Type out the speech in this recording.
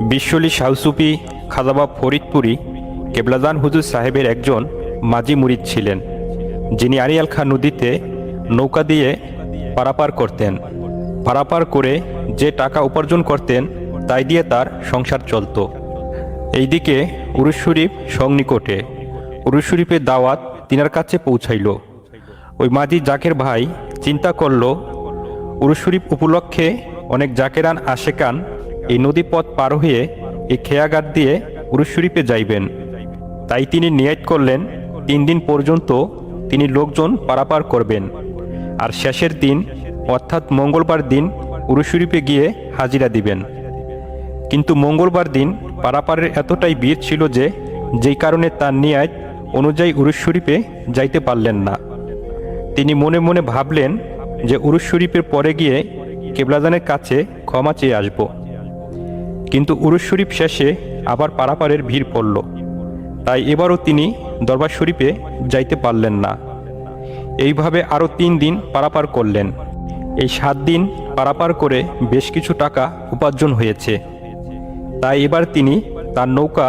বিশ্বলি শাহসুফি খাজাবাব ফরিদপুরি কেবলাদান হুজুর সাহেবের একজন মাঝি মুরিদ ছিলেন, যিনি আড়িয়াল খাঁ নদীতে নৌকা দিয়ে পারাপার করতেন। পারাপার করে যে টাকা উপার্জন করতেন তাই দিয়ে তার সংসার চলত। এইদিকে উরুস শরীফ সংনিকটে। উরুস শরীফের দাওয়াত তিনার কাছে পৌঁছাইল। ওই মাঝি জাকের ভাই চিন্তা করল, উরুস শরীফ উপলক্ষে অনেক জাকেরান আশেকান এই নদী পথ পার হয়ে এই খেয়াঘাট দিয়ে উরুস শরীফে যাইবেন। তাই তিনি নিয়ত করলেন 3 দিন পর্যন্ত তিনি লোকজন পারাপার করবেন, আর শেষের দিন অর্থাৎ মঙ্গলবার দিন উরুস শরীফে গিয়ে হাজিরা দিবেন। কিন্তু মঙ্গলবার দিন পারাপারের এতটাই ভিড় ছিল যে যেই কারণে তার নিয়ত অনুযায়ী উরুস শরীফে যাইতে পারলেন না। তিনি মনে মনে ভাবলেন যে উরুস শরীফের পরে গিয়ে কেবলাদানের কাছে ক্ষমা চেয়ে আসব। কিন্তু উরুস শরীফ শেষে আবার পারাপারের ভিড় পড়ল, তাই এবারও তিনি দরবার শরীফে যাইতে পারলেন না। এইভাবে আরও 3 দিন পারাপার করলেন। এই 7 দিন পারাপার করে বেশ কিছু টাকা উপার্জন হয়েছে। তাই এবার তিনি তার নৌকা